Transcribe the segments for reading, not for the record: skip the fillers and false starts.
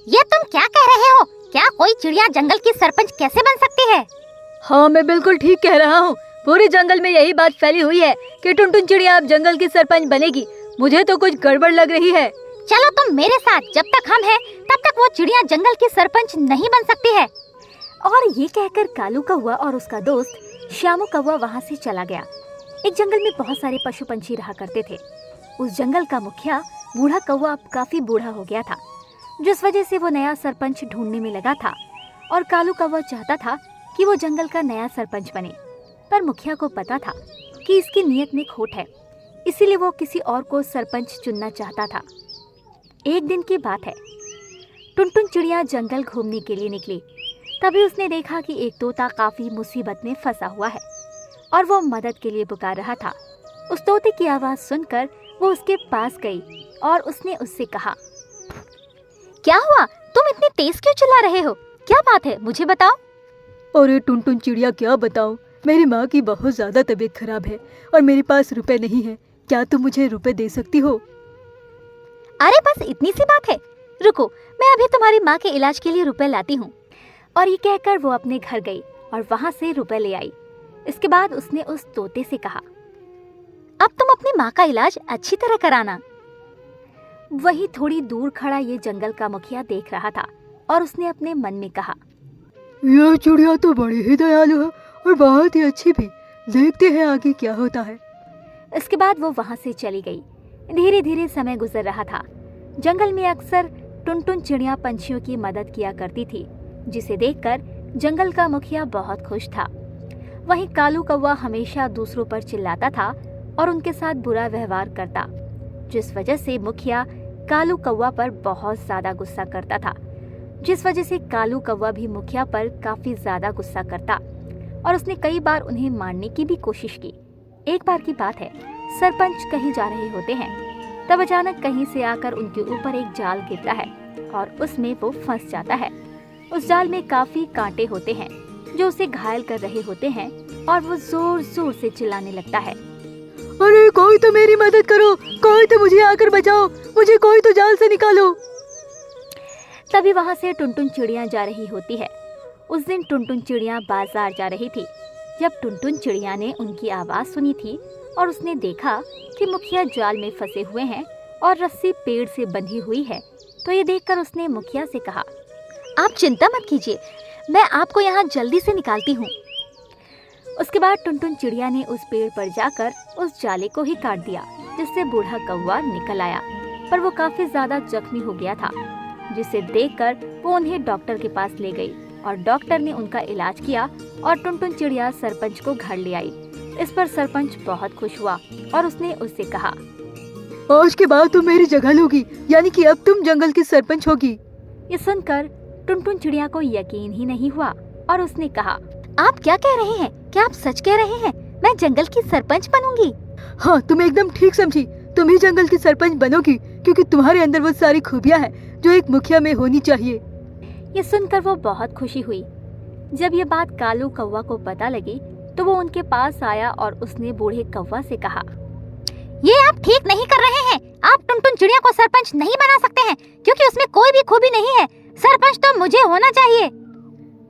ये तुम क्या कह रहे हो? क्या कोई चिड़िया जंगल की सरपंच कैसे बन सकती है? हाँ, मैं बिल्कुल ठीक कह रहा हूँ। पूरे जंगल में यही बात फैली हुई है कि टुनटुन चिड़िया अब जंगल की सरपंच बनेगी। मुझे तो कुछ गड़बड़ लग रही है। चलो तुम मेरे साथ, जब तक हम हैं तब तक वो चिड़िया जंगल की सरपंच नहीं बन सकती है। और ये कहकर कालू कौवा और उसका दोस्त श्यामू कौवा वहाँ से चला गया। एक जंगल में बहुत सारे पशु पंछी रहा करते थे। उस जंगल का मुखिया बूढ़ा कौवा अब काफी बूढ़ा हो गया था, जिस वजह से वो नया सरपंच ढूंढने में लगा था। और कालू कौवा चाहता था कि वो जंगल का नया सरपंच बने, पर मुखिया को पता था कि इसकी नीयत में खोट है, इसीलिए वो किसी और को सरपंच चुनना चाहता था। एक दिन की बात है, टुनटुन चिड़िया जंगल घूमने के लिए निकली। तभी उसने देखा कि एक तोता काफी मुसीबत में फंसा हुआ है और वो मदद के लिए पुकार रहा था। उस तोते की आवाज सुनकर वो उसके पास गई और उसने उससे कहा, क्या हुआ? तुम इतनी तेज क्यों चिल्ला रहे हो? क्या बात है, मुझे बताओ। अरे टुनटुन चिड़िया, क्या बताऊँ, मेरी माँ की बहुत ज्यादा तबीयत खराब है और मेरे पास रुपए नहीं है। क्या तुम मुझे रुपए दे सकती हो? अरे बस इतनी सी बात है, रुको, मैं अभी तुम्हारी माँ के इलाज के लिए रुपए लाती हूँ। और ये कहकर वो अपने घर गई और वहाँ से रुपए ले आई। इसके बाद उसने उस तोते से कहा, अब तुम अपनी माँ का इलाज अच्छी तरह कराना। वही थोड़ी दूर खड़ा ये जंगल का मुखिया देख रहा था और उसने अपने मन में कहा, यह चिड़िया तो बड़ी ही दयालु है और बहुत ही अच्छी भी। देखते हैं आगे क्या होता है। इसके बाद वो वहाँ से चली गई। धीरे धीरे समय गुजर रहा था। जंगल में अक्सर टुनटुन चिड़िया पंछियों की मदद किया करती थी, जिसे देखकर जंगल का मुखिया बहुत खुश था। वहीं कालू कौवा हमेशा दूसरों पर चिल्लाता था और उनके साथ बुरा व्यवहार करता, जिस वजह से मुखिया कालू कौवा पर बहुत ज्यादा गुस्सा करता था। जिस वजह से कालू कौवा भी मुखिया पर काफी ज्यादा गुस्सा करता और उसने कई बार उन्हें मारने की भी कोशिश की। एक बार की बात है, सरपंच कहीं जा रहे होते हैं, तब अचानक कहीं से आकर उनके ऊपर एक जाल गिरता है और उसमें वो फंस जाता है। उस जाल में काफी कांटे होते हैं जो उसे घायल कर रहे होते हैं और वो जोर जोर से चिल्लाने लगता है, अरे कोई तो मेरी मदद करो, कोई तो मुझे आकर बचाओ, मुझे कोई तो जाल से निकालो। तभी वहाँ से टुनटुन चिड़िया जा रही होती है। उस दिन टुनटुन चिड़िया बाजार जा रही थी। जब टुनटुन चिड़िया ने उनकी आवाज सुनी थी और उसने देखा कि मुखिया जाल में फंसे हुए हैं और रस्सी पेड़ से बंधी हुई है, तो ये देखकर उसने मुखिया से कहा, आप चिंता मत कीजिए, मैं आपको यहाँ जल्दी से निकालती हूँ। उसके बाद टुनटुन चिड़िया ने उस पेड़ पर जाकर उस जाले को ही काट दिया, जिससे बूढ़ा कौवा निकल आया, पर वो काफी ज्यादा जख्मी हो गया था, जिसे देखकर वो उन्हें डॉक्टर के पास ले गई और डॉक्टर ने उनका इलाज किया और टुनटुन चिड़िया सरपंच को घर ले आई। इस पर सरपंच बहुत खुश हुआ और उसने उससे कहा, आज के बाद तुम मेरी जगह लोगी, यानी कि अब तुम जंगल की सरपंच होगी। ये सुनकर टुनटुन चिड़िया को यकीन ही नहीं हुआ और उसने कहा, आप क्या कह रहे हैं? क्या आप सच कह रहे हैं? मैं जंगल की सरपंच बनूंगी? हाँ, तुम एकदम ठीक समझी। तुम ही जंगल की सरपंच बनोगी क्योंकि तुम्हारे अंदर वो सारी खूबियाँ हैं जो एक मुखिया में होनी चाहिए। ये सुनकर वो बहुत खुशी हुई। जब ये बात कालू कौवा को पता लगी तो वो उनके पास आया और उसने बूढ़े कौवा से कहा, ये आप ठीक नहीं कर रहे हैं। आप टुनटुन चिड़िया को सरपंच नहीं बना सकते हैं क्योंकि उसमें कोई भी खूबी नहीं है। सरपंच तो मुझे होना चाहिए।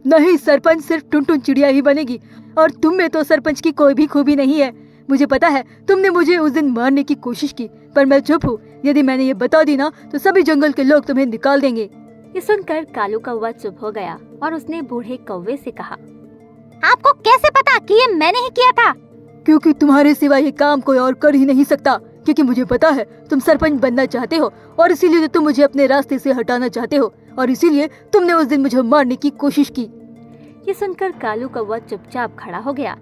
नहीं, सरपंच सिर्फ टुनटुन चिड़िया ही बनेगी और तुम में तो सरपंच की कोई भी खूबी नहीं है। मुझे पता है, तुमने मुझे उस दिन मारने की कोशिश की, पर मैं चुप हूँ। यदि मैंने ये बता दी ना तो सभी जंगल के लोग तुम्हें निकाल देंगे। ये सुनकर कालू कौवा चुप हो गया और उसने बूढ़े कौवे से कहा, आपको कैसे पता कि ये मैंने ही किया था? क्योंकि तुम्हारे सिवा ये काम कोई और कर ही नहीं सकता। क्योंकि मुझे पता है तुम सरपंच बनना चाहते हो और इसीलिए तुम मुझे अपने रास्ते से हटाना चाहते हो और इसीलिए तुमने उस दिन मुझे मारने की कोशिश की। ये सुनकर कालू कौवा चुपचाप खड़ा हो गया।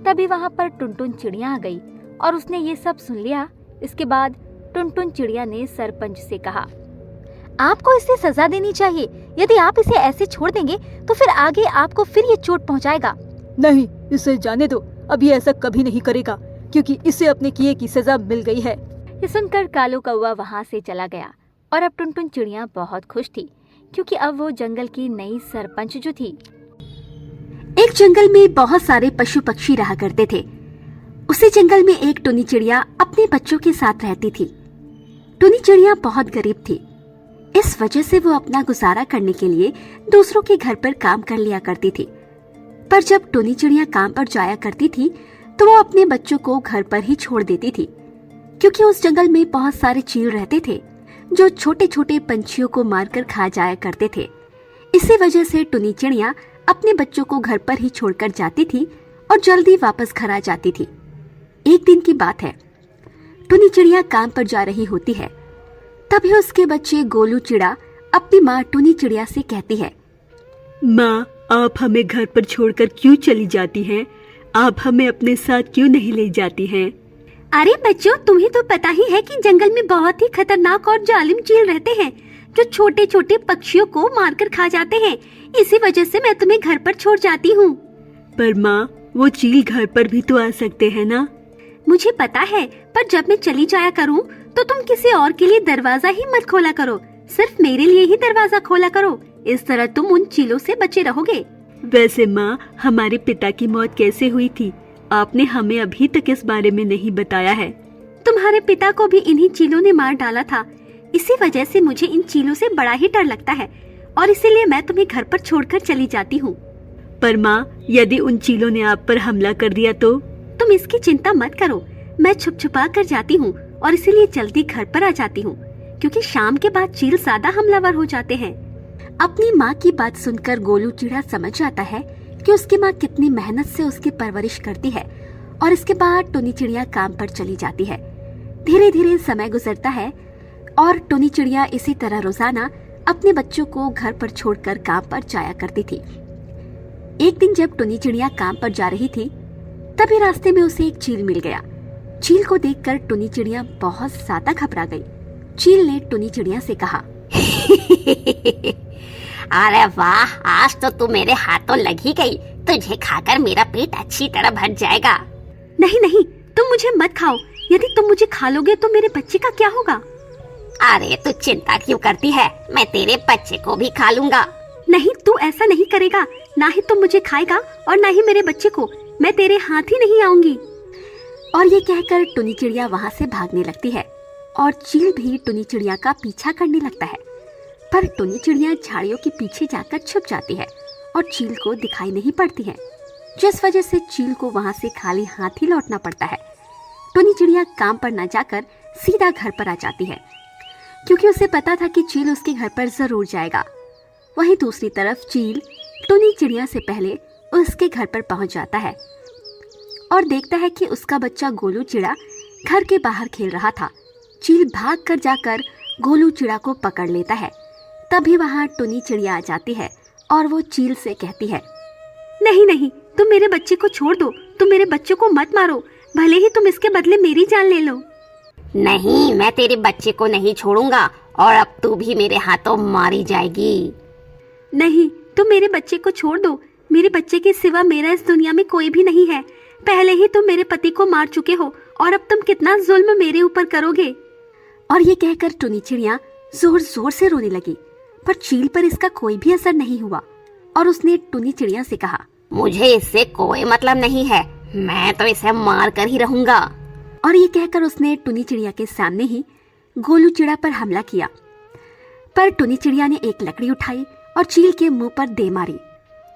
तभी वहाँ पर टुनटुन चिड़िया आ गई और उसने ये सब सुन लिया। इसके बाद टुनटुन चिड़िया ने सरपंच से कहा, आपको इसे सजा देनी चाहिए। यदि आप इसे ऐसे छोड़ देंगे तो फिर आगे आपको फिर ये चोट पहुंचाएगा। नहीं, इसे जाने दो। अब ये ऐसा कभी नहीं करेगा क्योंकि इसे अपने किए की सजा मिल गई है। ये सुनकर कालू कौवा वहाँ से चला गया और अब टुनटुन चिड़िया बहुत खुश थी क्योंकि अब वो जंगल की नई सरपंच जो थी। एक जंगल में बहुत सारे पशु पक्षी रहा करते थे। उसी जंगल में एक टुनी चिड़िया अपने बच्चों के साथ रहती थी। टुनी चिड़िया बहुत गरीब थी। इस वजह से वो अपना गुजारा करने के लिए दूसरों के घर पर काम कर लिया करती थी। पर जब टुनी चिड़िया काम पर जाया करती थी तो वो अपने बच्चों को घर पर ही छोड़ देती थी, क्योंकि उस जंगल में बहुत सारे चील रहते थे जो छोटे छोटे पंछियों को मारकर खा जाया करते थे। इसी वजह से टुनी चिड़िया अपने बच्चों को घर पर ही छोड़कर जाती थी और जल्दी वापस घर आ जाती थी। एक दिन की बात है, टुनी चिड़िया काम पर जा रही होती है। तभी उसके बच्चे गोलू चिड़ा अपनी माँ टुनी चिड़िया से कहती है, माँ, आप हमें घर पर छोड़कर क्यों चली जाती हैं? आप हमें अपने साथ क्यों नहीं ले जाती हैं? अरे बच्चों, तुम्हें तो पता ही है कि जंगल में बहुत ही खतरनाक और जालिम चील रहते हैं जो छोटे छोटे पक्षियों को मारकर खा जाते हैं। इसी वजह से मैं तुम्हें घर पर छोड़ जाती हूँ। पर माँ, वो चील घर पर भी तो आ सकते हैं ना? मुझे पता है, पर जब मैं चली जाया करूँ तो तुम किसी और के लिए दरवाजा ही मत खोला करो, सिर्फ मेरे लिए ही दरवाजा खोला करो। इस तरह तुम उन चीलों से बचे रहोगे। वैसे माँ, हमारे पिता की मौत कैसे हुई थी? आपने हमें अभी तक इस बारे में नहीं बताया है। तुम्हारे पिता को भी इन्हीं चीलों ने मार डाला था। इसी वजह से मुझे इन चीलों से बड़ा ही डर लगता है और इसीलिए मैं तुम्हें घर पर छोड़कर चली जाती हूँ। पर माँ, यदि उन चीलों ने आप पर हमला कर दिया तो? तुम इसकी चिंता मत करो, मैं छुप छुपा कर जाती हूँ और इसीलिए जल्दी घर पर आ जाती हूँ, क्योंकि शाम के बाद चील ज्यादा हमलावर हो जाते हैं। अपनी माँ की बात सुनकर गोलू चिड़ा समझ जाता है कि उसकी माँ कितनी मेहनत से उसकी परवरिश करती है और इसके बाद टुनी चिड़िया काम पर चली जाती है। धीरे धीरे समय गुजरता है और टुनी चिड़िया इसी तरह रोजाना अपने बच्चों को घर पर छोड़कर काम पर जाया करती थी। एक दिन जब टुनी चिड़िया काम पर जा रही थी तभी रास्ते में उसे एक चील मिल गया। चील को देखकर टुनी चिड़िया बहुत ज्यादा घबरा गई। चील ने टुनी चिड़िया से कहा, अरे वाह, आज तो तू मेरे हाथों लगी गई। तुझे खाकर मेरा पेट अच्छी तरह भर जाएगा। नहीं नहीं, तुम मुझे मत खाओ। यदि तुम मुझे खा लोगे तो मेरे बच्चे का क्या होगा? अरे तू चिंता क्यों करती है, मैं तेरे बच्चे को भी खा लूंगा। नहीं, तू ऐसा नहीं करेगा। ना ही तुम मुझे खाएगा और ना ही मेरे बच्चे को। मैं तेरे हाथ ही नहीं आऊंगी। और ये कहकर टुनी चिड़िया वहाँ से भागने लगती है और चील भी टुनी चिड़िया का पीछा करने लगता है। पर टुनी चिड़िया झाड़ियों के पीछे जाकर छुप जाती है और चील को दिखाई नहीं पड़ती है, जिस वजह से चील को वहाँ से खाली हाथ ही लौटना पड़ता है। टुनी चिड़िया काम पर न जाकर सीधा घर पर आ जाती है, क्योंकि उसे पता था कि चील उसके घर पर जरूर जाएगा। वहीं दूसरी तरफ चील टुनी चिड़िया से पहले उसके घर पर पहुंच जाता है और देखता है कि उसका बच्चा गोलू चिड़ा घर के बाहर खेल रहा था। चील भाग कर जाकर गोलू चिड़ा को पकड़ लेता है। तभी वहाँ टुनी चिड़िया आ जाती है और वो चील से कहती है, नहीं नहीं, तुम मेरे बच्चे को छोड़ दो। तुम मेरे बच्चे को मत मारो, भले ही तुम इसके बदले मेरी जान ले लो। नहीं, मैं तेरे बच्चे को नहीं छोड़ूंगा और अब तू भी मेरे हाथों मारी जाएगी। नहीं, तुम मेरे बच्चे को छोड़ दो। मेरे बच्चे के सिवा मेरा इस दुनिया में कोई भी नहीं है। पहले ही तुम मेरे पति को मार चुके हो और अब तुम कितना जुल्म मेरे ऊपर करोगे। और ये कहकर टुनी चिड़िया जोर जोर से रोने लगी, पर चील पर इसका कोई भी असर नहीं हुआ और उसने टुनी चिड़िया से कहा, मुझे इससे कोई मतलब नहीं है, मैं तो इसे मार कर ही रहूंगा। और ये कहकर उसने टुनी चिड़िया के सामने ही गोलू चिड़ा पर हमला किया। पर टुनी चिड़िया ने एक लकड़ी उठाई और चील के मुंह पर दे मारी,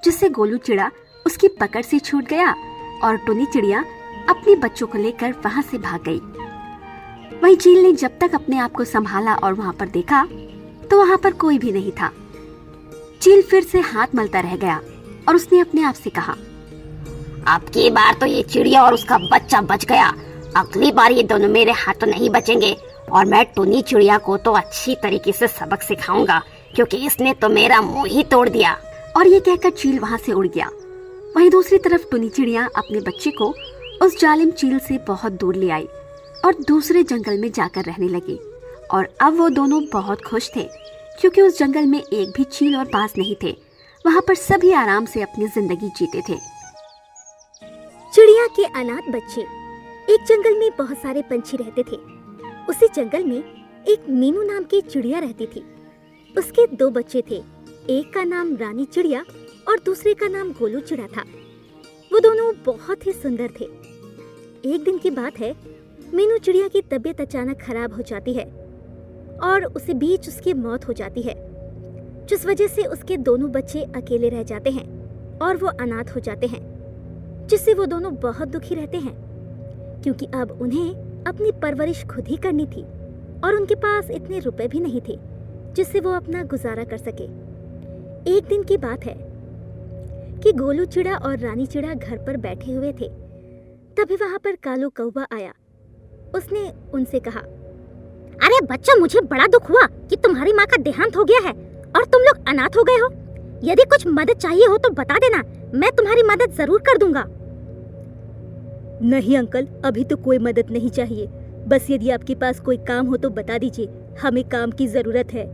जिससे गोलू चिड़ा उसकी पकड़ से छूट गया और टुनी चिड़िया अपने बच्चों को लेकर वहां से भाग गई। वहीं चील ने जब तक अपने आप को संभाला और वहां पर देखा तो वहां पर कोई भी नहीं था। चील फिर से हाथ मलता रह गया और उसने अपने आप से कहा, अब की बार तो ये चिड़िया और उसका बच्चा बच गया, अगली बार ये दोनों मेरे हाथों नहीं बचेंगे और मैं टुनी चिड़िया को तो अच्छी तरीके से सबक सिखाऊंगा, क्योंकि इसने तो मेरा मुंह ही तोड़ दिया। और ये कहकर चील वहां से उड़ गया। वहीं दूसरी तरफ टुनी चिड़िया अपने बच्चे को उस जालिम चील से बहुत दूर ले आई और दूसरे जंगल में जाकर रहने लगी। और अब वो दोनों बहुत खुश थे, क्योंकि उस जंगल में एक भी चील और बाज नहीं थे। वहाँ पर सभी आराम से अपनी जिंदगी जीते थे। चिड़िया के अनाथ बच्चे। एक जंगल में बहुत सारे पंछी रहते थे। उसी जंगल में एक मीनू नाम की चिड़िया रहती थी। उसके 2 बच्चे थे, एक का नाम रानी चिड़िया और दूसरे का नाम गोलू चिड़ा था। वो दोनों बहुत ही सुंदर थे। एक दिन की बात है, मीनू चिड़िया की तबीयत अचानक खराब हो जाती है और उसी बीच उसकी मौत हो जाती है, जिस वजह से उसके दोनों बच्चे अकेले रह जाते हैं और वो अनाथ हो जाते हैं, जिससे वो दोनों बहुत दुखी रहते हैं क्योंकि अब उन्हें अपनी परवरिश खुद ही करनी थी और उनके पास इतने रुपए भी नहीं थे जिससे वो अपना गुजारा कर सके। एक दिन की बात है कि गोलू चिड़ा और रानी चिड़ा घर पर बैठे हुए थे। तभी वहां पर कालू कौवा आया। उसने उनसे कहा, अरे बच्चों, मुझे बड़ा दुख हुआ कि तुम्हारी माँ का देहांत हो गया है और तुम लोग अनाथ हो गए हो। यदि कुछ मदद चाहिए हो तो बता देना, मैं तुम्हारी मदद जरूर कर दूंगा। नहीं अंकल, अभी तो कोई मदद नहीं चाहिए। बस यदि आपके पास कोई काम हो तो बता दीजिए, हमें काम की जरूरत है।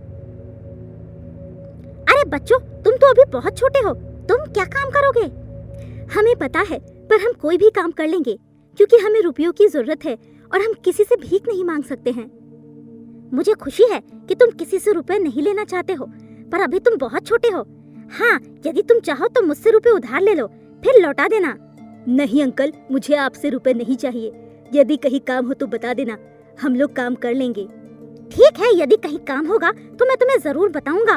अरे बच्चों, तुम तो अभी बहुत छोटे हो, तुम क्या काम करोगे? हमें पता है, पर हम कोई भी काम कर लेंगे क्योंकि हमें रुपयों की जरूरत है और हम किसी से भीख नहीं मांग सकते हैं। मुझे खुशी है कि तुम किसी से रुपए नहीं लेना चाहते हो, पर अभी तुम बहुत छोटे हो। हाँ, यदि तुम चाहो तो मुझसे रुपए उधार ले लो, फिर लौटा देना। नहीं अंकल, मुझे आपसे रुपए नहीं चाहिए। यदि कहीं काम हो तो बता देना, हम लोग काम कर लेंगे। ठीक है, यदि कहीं काम होगा तो मैं तुम्हें जरूर बताऊंगा।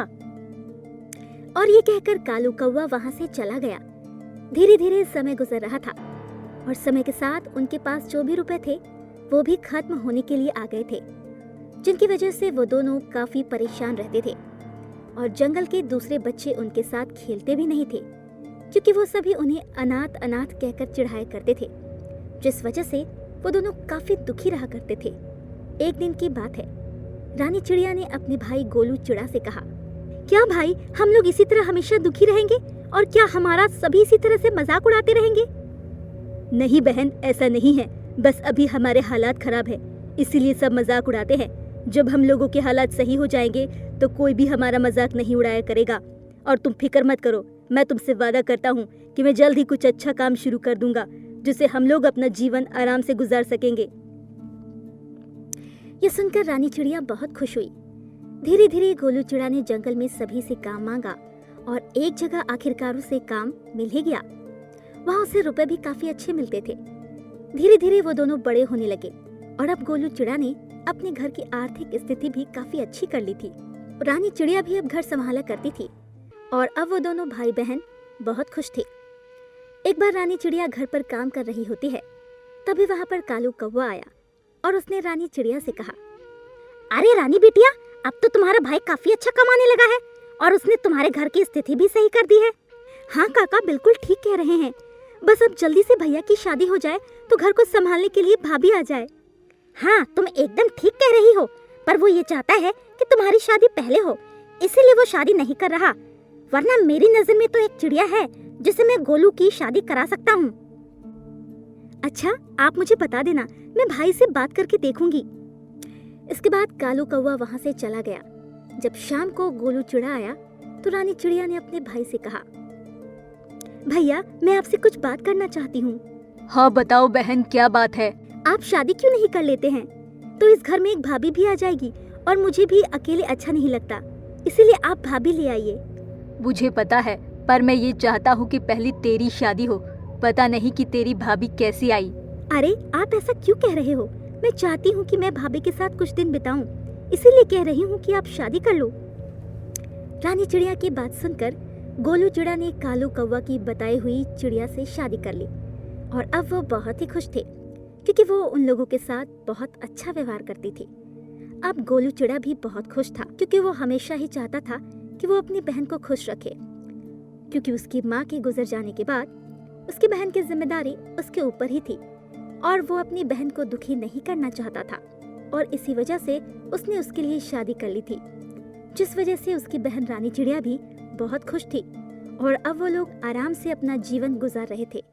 और ये कहकर कालू कौवा वहां से चला गया। धीरे धीरे समय गुजर रहा था और समय के साथ उनके पास जो भी रुपए थे वो भी खत्म होने के लिए आ गए थे, जिनकी वजह से वो दोनों काफी परेशान रहते थे और जंगल के दूसरे बच्चे उनके साथ खेलते भी नहीं थे क्योंकि वो सभी उन्हें अनाथ अनाथ कहकर चिढ़ाया करते थे, जिस वजह से वो दोनों काफी दुखी रहा करते थे। एक दिन की बात है, रानी चिड़िया ने अपने भाई गोलू चिड़ा से कहा, क्या भाई, हम लोग इसी तरह हमेशा दुखी रहेंगे और क्या हमारा सभी इसी तरह से मजाक उड़ाते रहेंगे? नहीं बहन, ऐसा नहीं है। बस अभी हमारे हालात खराब है, इसीलिए सब मजाक उड़ाते हैं। जब हम लोगों के हालात सही हो जाएंगे तो कोई भी हमारा मजाक नहीं उड़ाया करेगा। और तुम फिक्र मत करो, मैं तुमसे वादा करता हूँ कि मैं जल्द ही कुछ अच्छा काम शुरू कर दूंगा जिससे हम लोग अपना जीवन आराम से गुजार सकेंगे। ये सुनकर रानी चिड़िया बहुत खुश हुई। धीरे धीरे गोलू चिड़ा ने जंगल में सभी से काम मांगा और एक जगह आखिरकार उसे काम मिल ही गया। वहाँ उसे रुपए भी काफी अच्छे मिलते थे। धीरे धीरे वो दोनों बड़े होने लगे और अब गोलू चिड़ा ने अपने घर की आर्थिक स्थिति भी काफी अच्छी कर ली थी। रानी चिड़िया भी अब घर संभाला करती थी और अब वो दोनों भाई बहन बहुत खुश थे। एक बार रानी चिड़िया घर पर काम कर रही होती है, तभी वहाँ पर कालू कौवा आया और उसने रानी चिड़िया से कहा, अरे रानी बिटिया, अब तो तुम्हारा भाई काफी अच्छा कमाने लगा है और उसने तुम्हारे घर की स्थिति भी सही कर दी है। हाँ काका, बिल्कुल ठीक कह रहे हैं। बस अब जल्दी से भैया की शादी हो जाए तो घर को संभालने के लिए भाभी आ जाए। हाँ, तुम एकदम ठीक कह रही हो, पर वो ये चाहता है कि तुम्हारी शादी पहले हो, इसीलिए वो शादी नहीं कर रहा। वरना मेरी नजर में तो एक चिड़िया है जिसे मैं गोलू की शादी करा सकता हूँ। अच्छा, आप मुझे बता देना, मैं भाई से बात करके देखूंगी। इसके बाद कालू कौवा वहां से चला गया। जब शाम को गोलू चिड़ा आया तो रानी चिड़िया ने अपने भाई से कहा, भैया, मैं आपसे कुछ बात करना चाहती हूँ। हाँ बताओ बहन, क्या बात है? आप शादी क्यों नहीं कर लेते हैं? तो इस घर में एक भाभी भी आ जाएगी और मुझे भी अकेले अच्छा नहीं लगता, इसीलिए आप भाभी ले आइए। मुझे पता है, पर मैं ये चाहता हूँ कि पहले तेरी शादी हो। पता नहीं कि तेरी भाभी कैसी आई। अरे आप ऐसा क्यों कह रहे हो? मैं चाहती हूँ कि मैं भाभी के साथ कुछ दिन बिताऊं, इसीलिए कह रही हूँ कि आप शादी कर लो। रानी चिड़िया की बात सुनकर गोलू चिड़ा ने कालू कौवा की बताई हुई चिड़िया से शादी कर ली और अब वो बहुत ही खुश थे क्योंकि वो उन लोगों के साथ बहुत अच्छा व्यवहार करती थी। अब गोलू चिड़ा भी बहुत खुश था क्योंकि वो हमेशा ही चाहता था कि वो अपनी बहन को खुश रखे, क्योंकि उसकी माँ के गुजर जाने के बाद उसकी बहन की जिम्मेदारी उसके ऊपर ही थी और वो अपनी बहन को दुखी नहीं करना चाहता था और इसी वजह से उसने उसके लिए शादी कर ली थी, जिस वजह से उसकी बहन रानी चिड़िया भी बहुत खुश थी और अब वो लोग आराम से अपना जीवन गुजार रहे थे।